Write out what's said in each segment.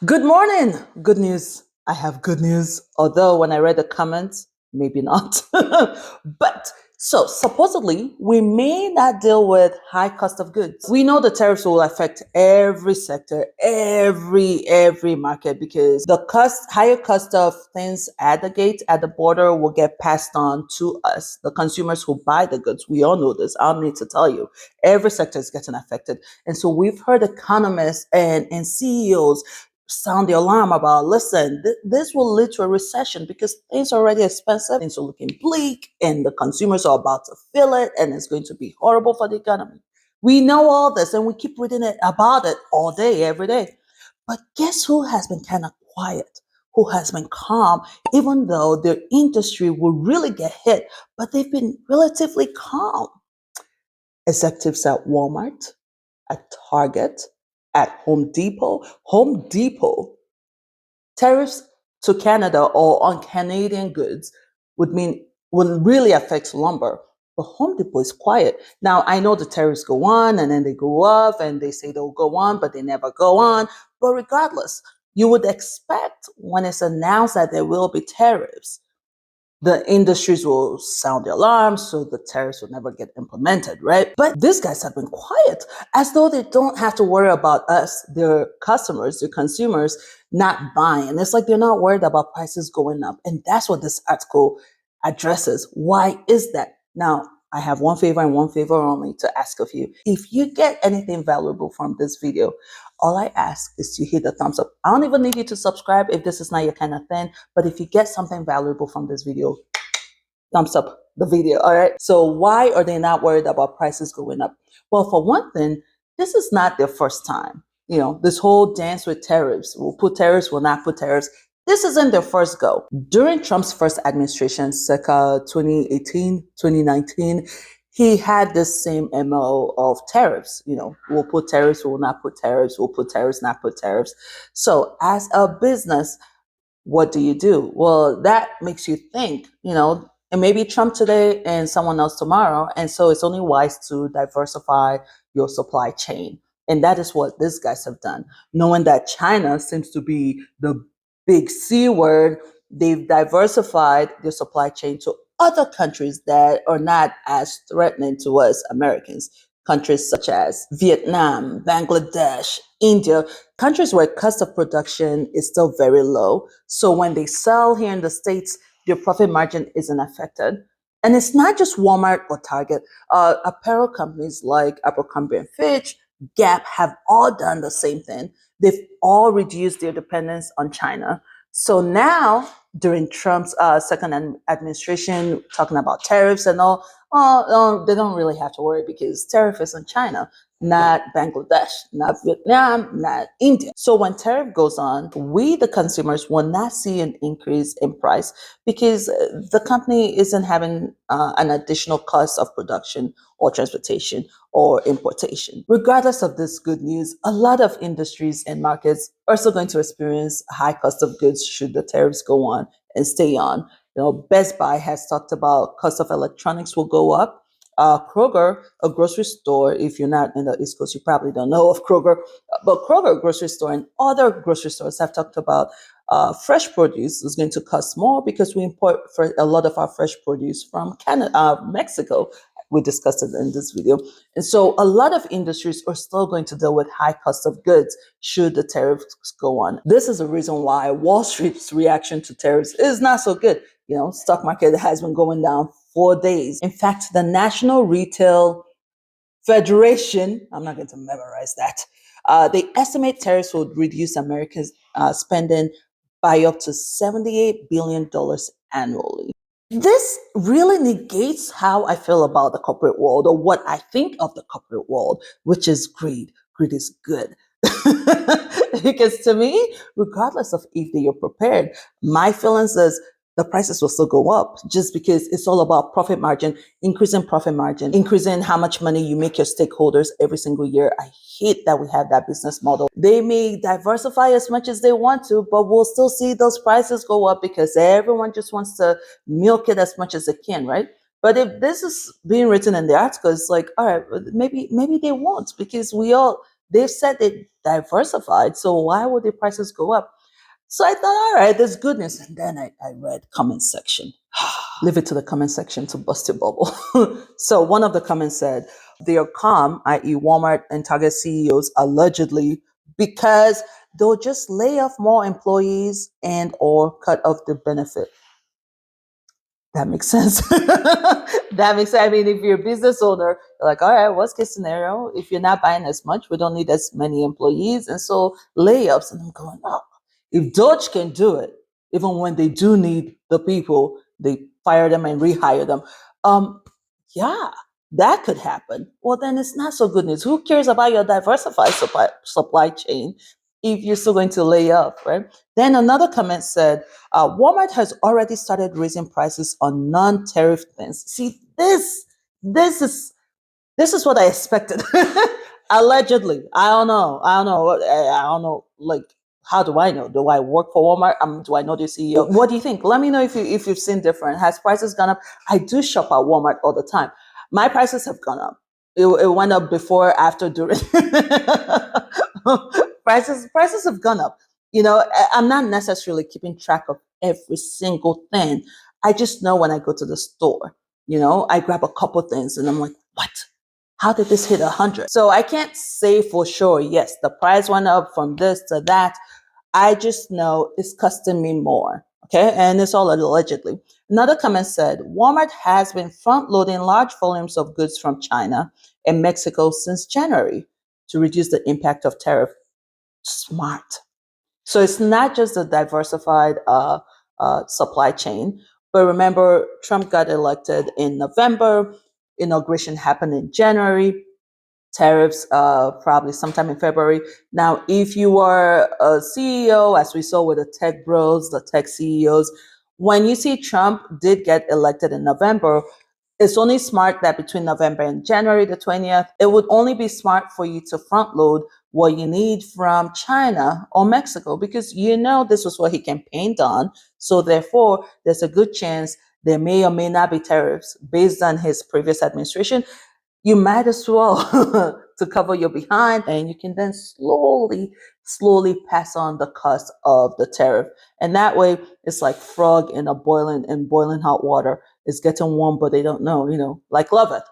Good morning. Good news. I have good news. Although when I read the comments, maybe not. But so supposedly we may not deal with high cost of goods. We know the tariffs will affect every sector, every market because the higher cost of things at the gate, at the border will get passed on to us, the consumers who buy the goods. We all know this. I don't need to tell you. Every sector is getting affected. And so we've heard economists and CEOs sound the alarm about, listen, this will lead to a recession because things are already expensive, things are looking bleak, and the consumers are about to feel it, and it's going to be horrible for the economy. We know all this, and we keep reading about it all day, every day. But guess who has been kind of quiet? Who has been calm, even though their industry will really get hit, but they've been relatively calm. Executives at Walmart, at Target, at Home Depot. Home Depot, tariffs to Canada or on Canadian goods would really affect lumber. But Home Depot is quiet. Now I know the tariffs go on and then they go up and they say they'll go on, but they never go on. But regardless, you would expect when it's announced that there will be tariffs, the industries will sound the alarm so the tariffs will never get implemented, right? But these guys have been quiet as though they don't have to worry about us, their customers, their consumers not buying. It's like they're not worried about prices going up. And that's what this article addresses. Why is that? Now, I have one favor and one favor only to ask of you. If you get anything valuable from this video, all I ask is to hit the thumbs up. I don't even need you to subscribe if this is not your kind of thing, but if you get something valuable from this video, thumbs up the video. All right. So why are they not worried about prices going up? Well, for one thing, this is not their first time. This whole dance with tariffs. We'll put tariffs, we'll not put tariffs. This isn't their first go. During Trump's first administration, circa 2018, 2019, he had this same MO of tariffs. We'll put tariffs, we'll not put tariffs, we'll put tariffs, not put tariffs. So as a business, what do you do? Well, that makes you think, and maybe Trump today and someone else tomorrow. And so it's only wise to diversify your supply chain. And that is what these guys have done. Knowing that China seems to be the big C word, they've diversified their supply chain to other countries that are not as threatening to us Americans. Countries such as Vietnam, Bangladesh, India, countries where cost of production is still very low. So when they sell here in the States, their profit margin isn't affected. And it's not just Walmart or Target. Apparel companies like Abercrombie and Fitch, Gap have all done the same thing. They've all reduced their dependence on China. So now, during Trump's second administration, talking about tariffs and all, they don't really have to worry because tariff is on China, not Bangladesh, not Vietnam, not India. So when tariff goes on, we, the consumers, will not see an increase in price because the company isn't having an additional cost of production or transportation or importation. Regardless of this good news, a lot of industries and markets are still going to experience high cost of goods should the tariffs go on and stay on. Best Buy has talked about cost of electronics will go up. Kroger, a grocery store, if you're not in the East Coast, you probably don't know of Kroger, but Kroger grocery store and other grocery stores have talked about fresh produce is going to cost more because we import a lot of our fresh produce from Canada, Mexico. We discussed it in this video. And so a lot of industries are still going to deal with high cost of goods should the tariffs go on. This is the reason why Wall Street's reaction to tariffs is not so good. Stock market has been going down 4 days. In fact, the National Retail Federation, I'm not going to memorize that, they estimate tariffs would reduce America's spending by up to $78 billion annually. This really negates how I feel about the corporate world or what I think of the corporate world, which is greed. Greed is good. Because to me, regardless of if they are prepared, my feelings is the prices will still go up just because it's all about profit margin, increasing how much money you make your stakeholders every single year. I hate that we have that business model. They may diversify as much as they want to, but we'll still see those prices go up because everyone just wants to milk it as much as they can, right? But if this is being written in the article, it's like, all right, maybe they won't because we all They've said they diversified, so why would the prices go up? So I thought, all right, there's goodness. And then I read comment section. Leave it to the comment section to bust your bubble. So one of the comments said, they are calm, i.e. Walmart and Target CEOs, allegedly, because they'll just lay off more employees and or cut off the benefit. That makes sense. That makes sense. I mean, if you're a business owner, you're like, all right, worst case scenario, if you're not buying as much, we don't need as many employees. And so layoffs. And I'm going, oh, if Dodge can do it, even when they do need the people, they fire them and rehire them. Yeah, that could happen. Well, then it's not so good news. Who cares about your diversified supply chain if you're still going to lay off, right? Then another comment said, Walmart has already started raising prices on non-tariff things. See, this is this is what I expected. Allegedly, I don't know. I don't know. Like, how do I know? Do I work for Walmart? Do I know the CEO? What do you think? Let me know if you've seen different. Has prices gone up? I do shop at Walmart all the time. My prices have gone up. It went up before, after, during. Prices have gone up. I'm not necessarily keeping track of every single thing. I just know when I go to the store. I grab a couple things and I'm like, what? How did this hit 100? So I can't say for sure, yes, the price went up from this to that. I just know it's costing me more. Okay. And it's all allegedly. Another comment said, Walmart has been front loading large volumes of goods from China and Mexico since January to reduce the impact of tariff. Smart. So it's not just a diversified supply chain, but remember, Trump got elected in November, inauguration happened in January, tariffs probably sometime in February. Now, if you are a CEO, as we saw with the tech bros, the tech CEOs, when you see Trump did get elected in November, it's only smart that between November and January the 20th, it would only be smart for you to front load what you need from China or Mexico, because this was what he campaigned on. So therefore, there's a good chance there may or may not be tariffs based on his previous administration. You might as well to cover your behind, and you can then slowly pass on the cost of the tariff. And that way it's like frog in boiling hot water. It's getting warm, but they don't know, like loveth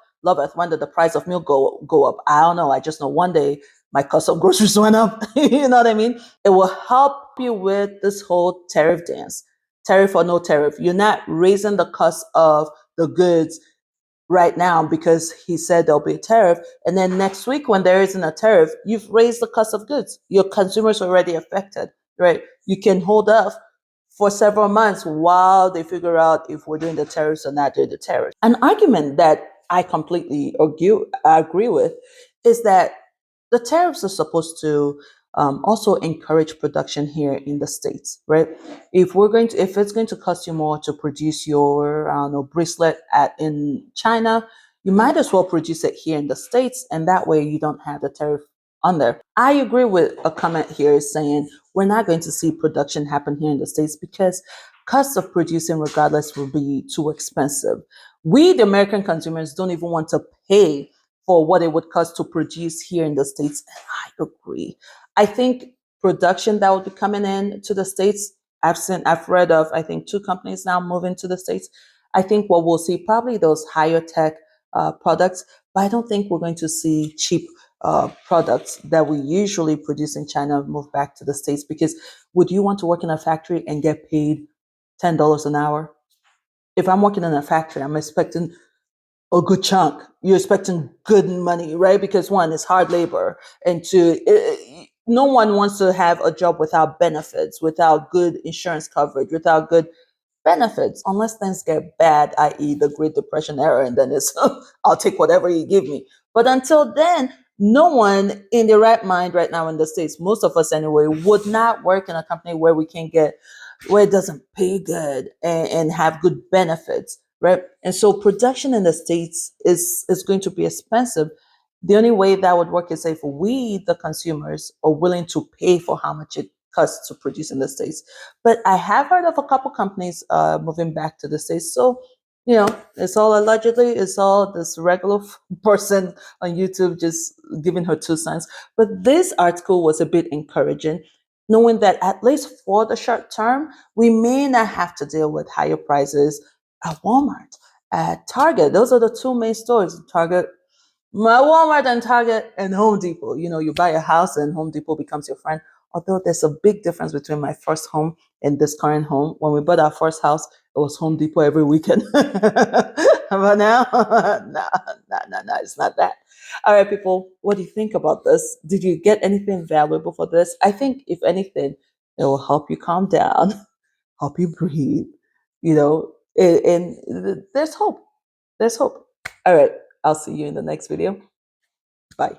when did the price of milk go up? I don't know. I just know one day my cost of groceries went up. You know what I mean? It will help you with this whole tariff dance. Tariff or no tariff, you're not raising the cost of the goods right now because he said there'll be a tariff. And then next week, when there isn't a tariff, you've raised the cost of goods. Your consumers are already affected, right? You can hold off for several months while they figure out if we're doing the tariffs or not doing the tariffs. An argument that I completely agree with is that the tariffs are supposed to also encourage production here in the States, right? If it's going to cost you more to produce your bracelet in China, you might as well produce it here in the States, and that way you don't have the tariff on there. I agree with a comment here saying we're not going to see production happen here in the States because cost of producing regardless will be too expensive. We, the American consumers, don't even want to pay for what it would cost to produce here in the States. And I agree. I think production that would be coming in to the States, I've read of, I think, 2 companies now moving to the States. I think what we'll see probably those higher tech products, but I don't think we're going to see cheap products that we usually produce in China move back to the States, because would you want to work in a factory and get paid $10 an hour? If I'm working in a factory, I'm expecting a good chunk. You're expecting good money, right? Because one, it's hard labor, and two, no one wants to have a job without benefits, without good insurance coverage, without good benefits, unless things get bad, i.e. the Great Depression era, and then it's I'll take whatever you give me. But until then, no one in their right mind right now in the States, most of us anyway, would not work in a company where it doesn't pay good and have good benefits, right? And so production in the States is going to be expensive. The only way that would work is if we, the consumers, are willing to pay for how much it costs to produce in the States. But I have heard of a couple companies moving back to the States. So It's all allegedly, it's all this regular person on YouTube just giving her 2 cents. But this article was a bit encouraging, knowing that at least for the short term, we may not have to deal with higher prices at Walmart, at Target. Those are the two main stores. Target, my Walmart and Target and Home Depot. You buy a house and Home Depot becomes your friend. Although there's a big difference between my first home and this current home. When we bought our first house, it was Home Depot every weekend. But now, no, no, no, no, it's not that. All right, people, what do you think about this? Did you get anything valuable for this? I think, if anything, it will help you calm down, help you breathe, and there's hope. There's hope. All right, I'll see you in the next video. Bye.